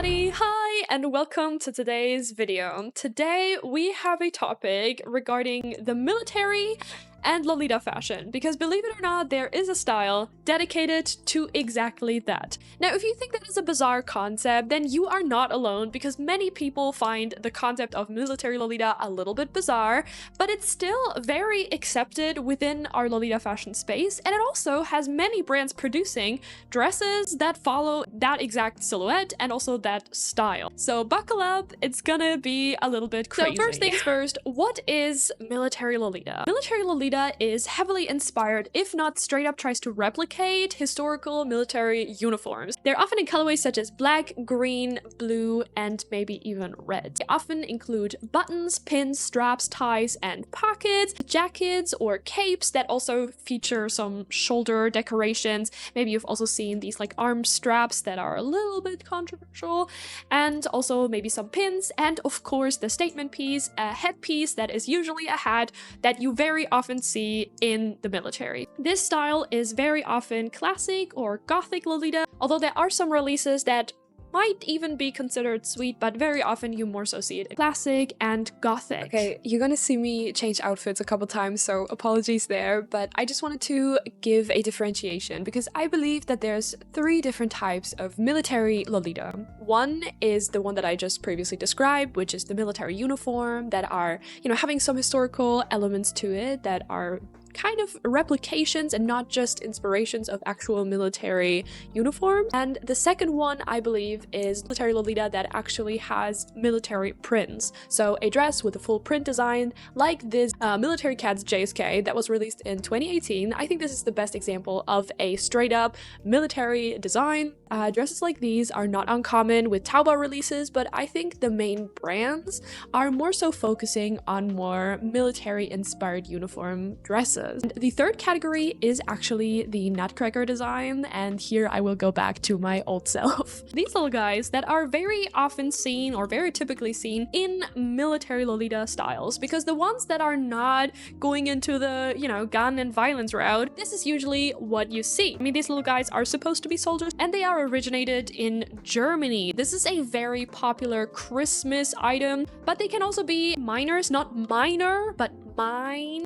everybody! Hi and welcome to today's video. Today we have a topic regarding the military and Lolita fashion, because believe it or not, there is a style dedicated to exactly that. Now, if you think that is a bizarre concept, then you are not alone, because many people find the concept of military Lolita a little bit bizarre, but it's still very accepted within our Lolita fashion space, and it also has many brands producing dresses that follow that exact silhouette and also that style. So buckle up, it's gonna be a little bit crazy. So first things first, what is military Lolita? Military Lolita is heavily inspired, if not straight up tries to replicate, historical military uniforms. They're often in colorways such as black, green, blue, and maybe even red. They often include buttons, pins, straps, ties, and pockets, jackets or capes that also feature some shoulder decorations. Maybe you've also seen these like arm straps that are a little bit controversial, and also maybe some pins, and of course the statement piece, a headpiece that is usually a hat that you very often see in the military. This style is very often classic or gothic Lolita, although there are some releases that might even be considered sweet, but very often you more so see it in classic and gothic. Okay, you're gonna see me change outfits a couple times, so apologies there, but I just wanted to give a differentiation because I believe that there's 3 different types of military Lolita. One is the one that I just previously described, which is the military uniform that are, having some historical elements to it that are kind of replications and not just inspirations of actual military uniforms. And the second one, I believe, is military Lolita that actually has military prints. So a dress with a full print design, like this Military Cats JSK that was released in 2018. I think this is the best example of a straight up military design. Dresses like these are not uncommon with Taobao releases, but I think the main brands are more so focusing on more military inspired uniform dresses. And the third category is actually the Nutcracker design, and here I will go back to my old self. These little guys that are very often seen or very typically seen in military Lolita styles, because the ones that are not going into the, gun and violence route, this is usually what you see. I mean, these little guys are supposed to be soldiers, and they are originated in Germany. This is a very popular Christmas item, but they can also be miners, not minor, but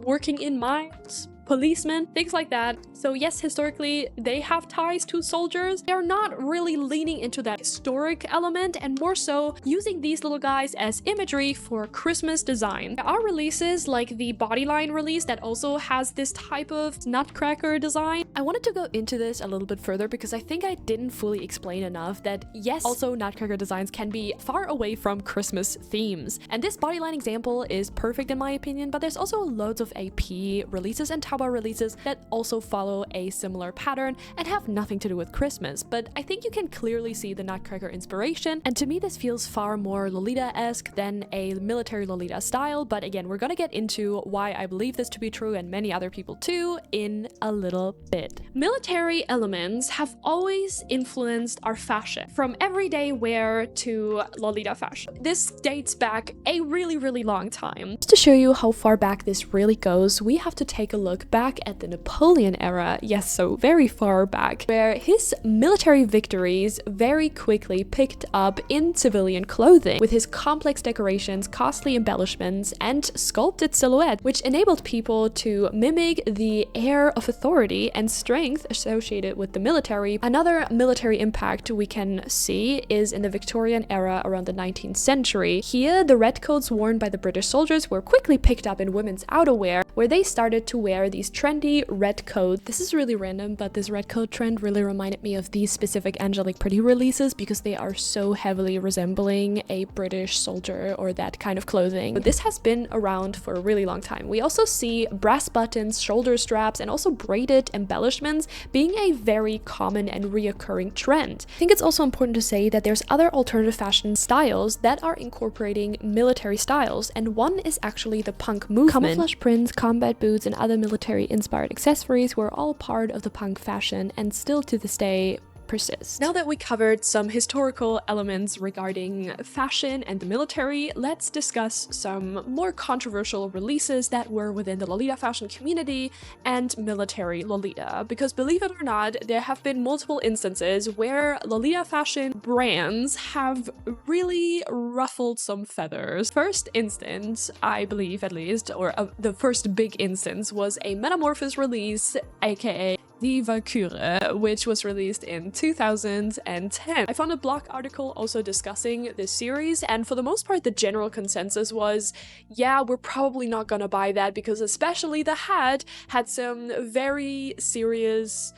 working in mines, policemen, things like that. So yes, historically, they have ties to soldiers. They're not really leaning into that historic element and more so using these little guys as imagery for Christmas design. There are releases like the Bodyline release that also has this type of Nutcracker design. I wanted to go into this a little bit further because I think I didn't fully explain enough that yes, also Nutcracker designs can be far away from Christmas themes. And this Bodyline example is perfect in my opinion, but there's also loads of AP releases and Taobao releases that also follow a similar pattern and have nothing to do with Christmas, but I think you can clearly see the Nutcracker inspiration, and to me this feels far more Lolita-esque than a military Lolita style. But again, we're gonna get into why I believe this to be true and many other people too in a little bit. Military elements have always influenced our fashion, from everyday wear to Lolita fashion. This dates back a really long time. Just to show you how far back this really goes, we have to take a look back at the Napoleon era, yes, so very far back, where his military victories very quickly picked up in civilian clothing with his complex decorations, costly embellishments, and sculpted silhouette, which enabled people to mimic the air of authority and strength associated with the military. Another military impact we can see is in the Victorian era around the 19th century. Here, the red coats worn by the British soldiers were quickly picked up in women's outerwear, where they started to wear these trendy red coats. This is really random, but this red coat trend really reminded me of these specific Angelique Pretty releases because they are so heavily resembling a British soldier or that kind of clothing. But this has been around for a really long time. We also see brass buttons, shoulder straps, and also braided embellishments being a very common and reoccurring trend. I think it's also important to say that there's other alternative fashion styles that are incorporating military styles, and one is actually the punk movement. Camouflage prints, combat boots, and other military inspired accessories were all part of the punk fashion and still to this day persist. Now that we covered some historical elements regarding fashion and the military, let's discuss some more controversial releases that were within the Lolita fashion community and military Lolita. Because believe it or not, there have been multiple instances where Lolita fashion brands have really ruffled some feathers. First instance, I believe at least, or the first big instance, was a Metamorphosis release, aka Die Valkyrie, which was released in 2010. I found a blog article also discussing this series, and for the most part the general consensus was, yeah, we're probably not gonna buy that because especially the hat had some very serious,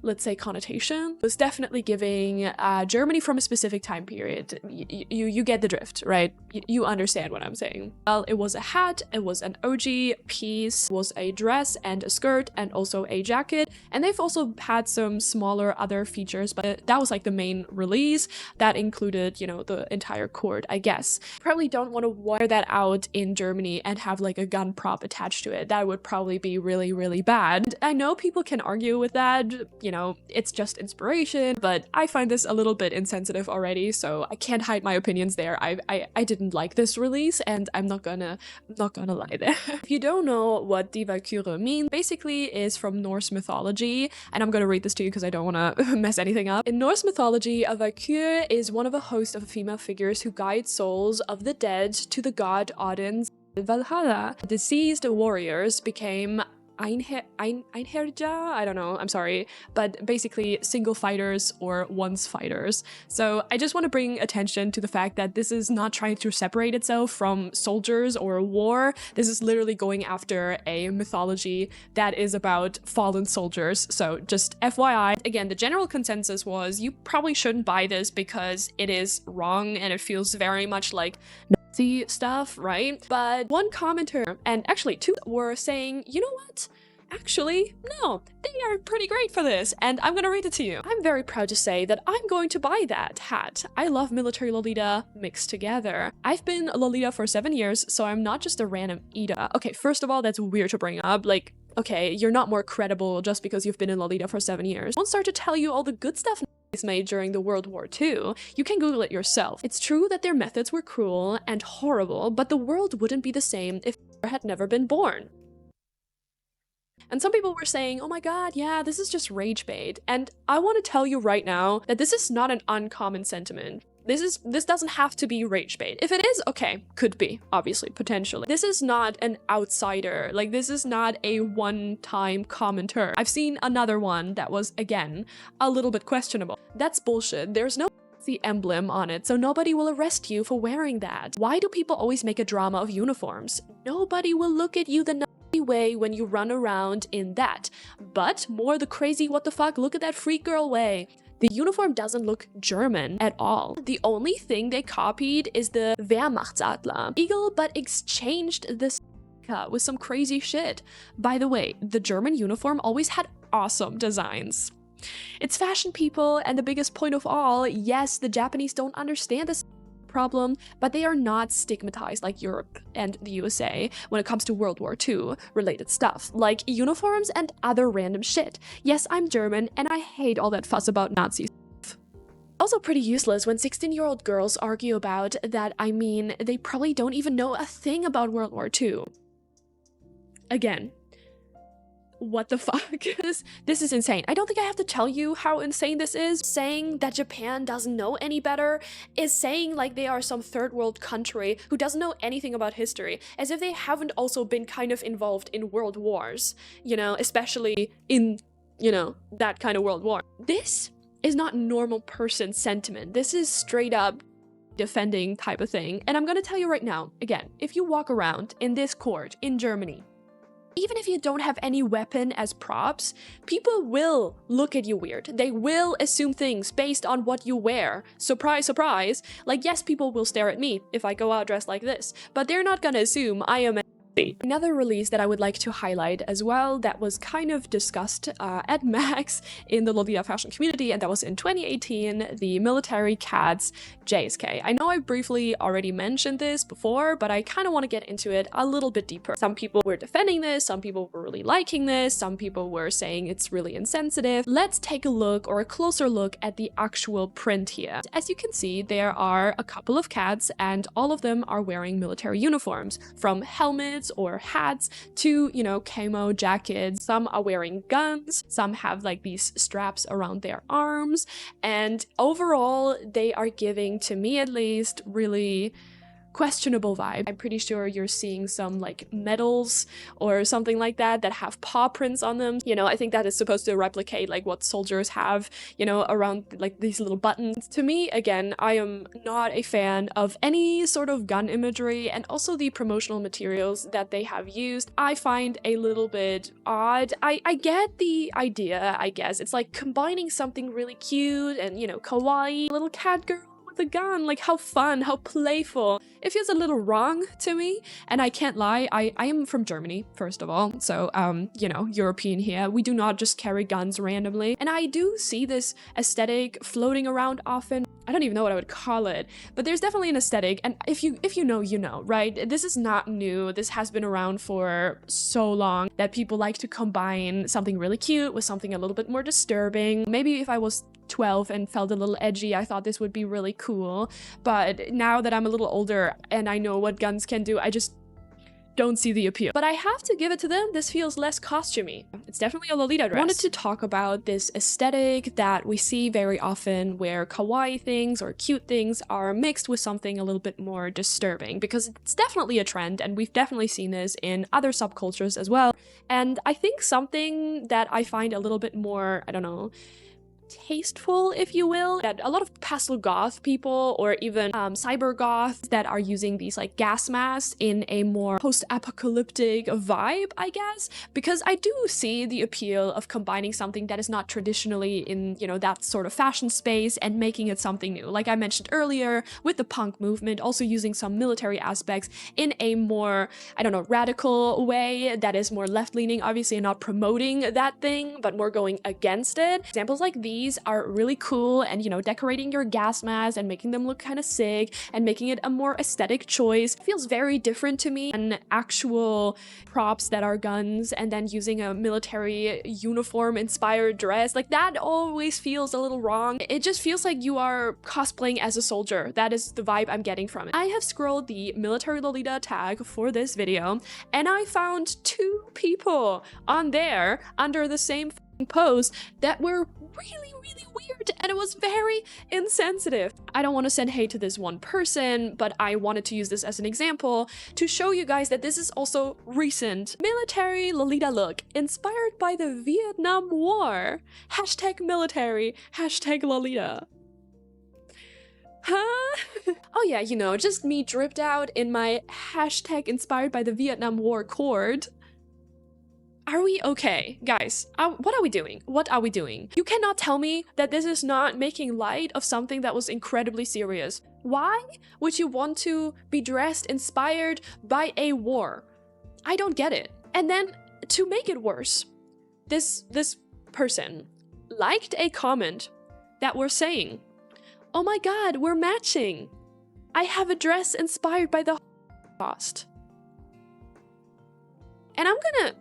let's say, connotation. It was definitely giving Germany from a specific time period. You get the drift, right? You understand what I'm saying. Well, it was a hat, it was an OG piece, was a dress and a skirt and also a jacket. And they've also had some smaller other features, but that was like the main release. That included, you know, the entire cord, I guess. Probably don't want to wear that out in Germany and have like a gun prop attached to it. That would probably be really, really bad. I know people can argue with that, you know, it's just inspiration, but I find this a little bit insensitive already, so I can't hide my opinions there. I didn't like this release, and I'm not gonna lie there. If you don't know what Die Valkyrie means, basically is from Norse mythology, and I'm gonna read this to you because I don't want to mess anything up. In Norse mythology, a Valkyrie is one of a host of female figures who guide souls of the dead to the god Odin's Valhalla. Deceased warriors became Einherja? I don't know, I'm sorry, but basically single fighters or once fighters. So I just want to bring attention to the fact that this is not trying to separate itself from soldiers or war. This is literally going after a mythology that is about fallen soldiers. So just FYI. Again, the general consensus was you probably shouldn't buy this because it is wrong and it feels very much like Nazi stuff, right? But one commenter, and actually two, were saying, you know what? Actually, no, they are pretty great for this, and I'm gonna read it to you. I'm very proud to say that I'm going to buy that hat. I love military Lolita mixed together. I've been Lolita for 7 years, so I'm not just a random Ida. Okay, first of all, that's weird to bring up. Like, okay, you're not more credible just because you've been in Lolita for 7 years. I won't start to tell you all the good stuff made during the World War II. You can Google it yourself. It's true that their methods were cruel and horrible, but the world wouldn't be the same if had never been born. And some people were saying, oh my god, yeah, this is just rage bait. And I want to tell you right now that this is not an uncommon sentiment. This doesn't have to be rage bait. If it is, okay, could be, obviously, potentially. This is not an outsider. Like, this is not a one-time commenter. I've seen another one that was, again, a little bit questionable. That's bullshit. There's no the emblem on it, so nobody will arrest you for wearing that. Why do people always make a drama of uniforms? Nobody will look at you the way when you run around in that. But more the crazy what the fuck, look at that freak girl way. The uniform doesn't look German at all. The only thing they copied is the Wehrmachtsadler eagle, but exchanged this with some crazy shit. By the way, the German uniform always had awesome designs. It's fashion, people, and the biggest point of all, yes, the Japanese don't understand this problem, but they are not stigmatized like Europe and the USA when it comes to World War II related stuff, like uniforms and other random shit. Yes, I'm German, and I hate all that fuss about Nazi stuff. Also pretty useless when 16-year-old girls argue about that. I mean, they probably don't even know a thing about World War II. Again, what the fuck? This is insane. I don't think I have to tell you how insane this is. Saying that Japan doesn't know any better is saying like they are some third world country who doesn't know anything about history, as if they haven't also been kind of involved in world wars, you know, especially in, you know, that kind of world war. This is not normal person sentiment. This is straight up defending type of thing. And I'm gonna tell you right now, again, if you walk around in this court in Germany, even if you don't have any weapon as props, people will look at you weird. They will assume things based on what you wear. Surprise, surprise. Like, yes, people will stare at me if I go out dressed like this, but they're not gonna assume I am a Another release that I would like to highlight as well that was kind of discussed at max in the Lolita fashion community, and that was in 2018, the Military Cats JSK. I know I briefly already mentioned this before, but I kind of want to get into it a little bit deeper. Some people were defending this, some people were really liking this, some people were saying it's really insensitive. Let's take a look, or a closer look, at the actual print here. As you can see, there are a couple of cats and all of them are wearing military uniforms, from helmets or hats to, you know, camo jackets. Some are wearing guns, some have like these straps around their arms, and overall they are giving, to me at least, really questionable vibe. I'm pretty sure you're seeing some like medals or something like that that have paw prints on them. You know, I think that is supposed to replicate like what soldiers have, you know, around like these little buttons. To me, again, I am not a fan of any sort of gun imagery, and also the promotional materials that they have used I find a little bit odd. I get the idea, I guess. It's like combining something really cute and, you know, kawaii little cat girl with a gun. Like, how fun, how playful. It feels a little wrong to me, and I can't lie, I am from Germany, first of all, so you know, European here. We do not just carry guns randomly, and I do see this aesthetic floating around often. I don't even know what I would call it, but there's definitely an aesthetic, and if you know, you know, right? This is not new. This has been around for so long that people like to combine something really cute with something a little bit more disturbing. Maybe if I was 12 and felt a little edgy, I thought this would be really cool, but now that I'm a little older and I know what guns can do, I just don't see the appeal. But I have to give it to them, this feels less costumey. It's definitely a Lolita dress. I wanted to talk about this aesthetic that we see very often, where kawaii things or cute things are mixed with something a little bit more disturbing, because it's definitely a trend, and we've definitely seen this in other subcultures as well. And I think something that I find a little bit more, I don't know, tasteful, if you will, that a lot of pastel goth people, or even cyber goths, that are using these like gas masks in a more post-apocalyptic vibe, I guess, because I do see the appeal of combining something that is not traditionally in, you know, that sort of fashion space and making it something new. Like I mentioned earlier with the punk movement, also using some military aspects in a more, I don't know, radical way that is more left-leaning, obviously, and not promoting that thing, but more going against it. Examples like these are really cool, and, you know, decorating your gas masks and making them look kind of sick and making it a more aesthetic choice feels very different to me than actual props that are guns and then using a military uniform inspired dress. Like, that always feels a little wrong. It just feels like you are cosplaying as a soldier. That is the vibe I'm getting from it. I have scrolled the Military Lolita tag for this video, and I found 2 people on there under the same post that were really weird, and it was very insensitive. I don't want to send hate to this one person, but I wanted to use this as an example to show you guys that this is also recent. Military Lolita look inspired by the Vietnam War. Hashtag military, hashtag Lolita. Huh? Oh yeah, you know, just me dripped out in my hashtag inspired by the Vietnam War cord. Are we okay? Guys, what are we doing? What are we doing? You cannot tell me that this is not making light of something that was incredibly serious. Why would you want to be dressed inspired by a war? I don't get it. And then, to make it worse, this person liked a comment that we're saying, "Oh my god, we're matching. I have a dress inspired by the Holocaust." And I'm gonna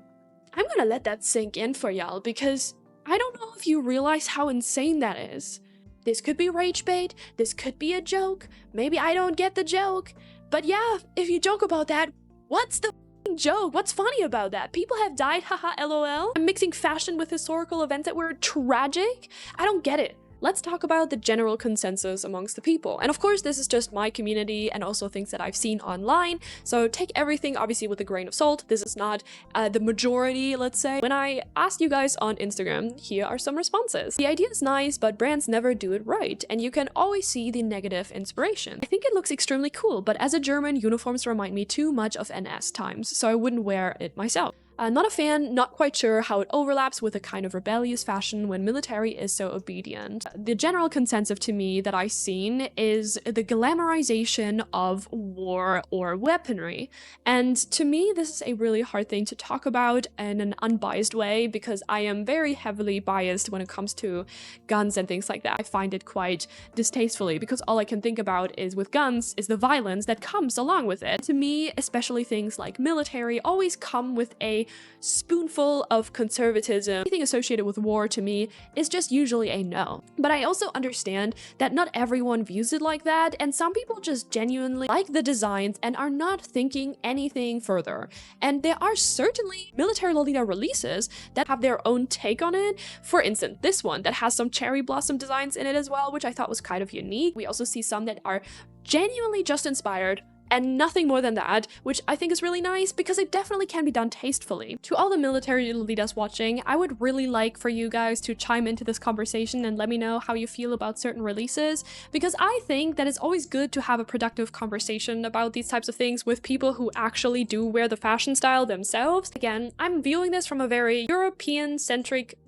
let that sink in for y'all, because I don't know if you realize how insane that is. This could be rage bait, this could be a joke, maybe I don't get the joke, but yeah, if you joke about that, what's the joke? What's funny about that? People have died, haha, lol. I'm mixing fashion with historical events that were tragic? I don't get it. Let's talk about the general consensus amongst the people. And of course, this is just my community and also things that I've seen online, so take everything obviously with a grain of salt. This is not the majority, let's say. When I asked you guys on Instagram, here are some responses. The idea is nice, but brands never do it right, and you can always see the negative inspiration. I think it looks extremely cool, but as a German, uniforms remind me too much of NS times, so I wouldn't wear it myself. Not a fan, not quite sure how it overlaps with a kind of rebellious fashion when military is so obedient. The general consensus to me that I've seen is the glamorization of war or weaponry. And to me, this is a really hard thing to talk about in an unbiased way because I am very heavily biased when it comes to guns and things like that. I find it quite distastefully because all I can think about is with guns is the violence that comes along with it. To me, especially things like military always come with a spoonful of conservatism. Anything associated with war to me is just usually a no. But I also understand that not everyone views it like that, and some people just genuinely like the designs and are not thinking anything further. And there are certainly Military Lolita releases that have their own take on it. For instance, this one that has some cherry blossom designs in it as well, which I thought was kind of unique. We also see some that are genuinely just inspired and nothing more than that, which I think is really nice because it definitely can be done tastefully. To all the Military Lolitas watching, I would really like for you guys to chime into this conversation and let me know how you feel about certain releases, because I think that it's always good to have a productive conversation about these types of things with people who actually do wear the fashion style themselves. Again, I'm viewing this from a very European-centric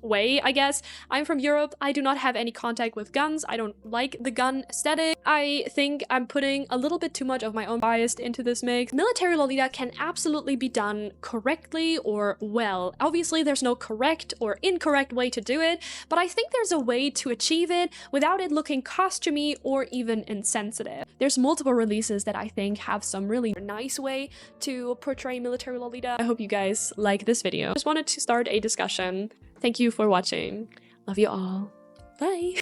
way, I guess. I'm from Europe. I do not have any contact with guns. I don't like the gun aesthetic. I think I'm putting a little bit too much of my own bias into this mix. Military Lolita can absolutely be done correctly or well. Obviously, there's no correct or incorrect way to do it, but I think there's a way to achieve it without it looking costumey or even insensitive. There's multiple releases that I think have some really nice way to portray Military Lolita. I hope you guys like this video. Just wanted to start a discussion. Thank you for watching. Love you all. Bye.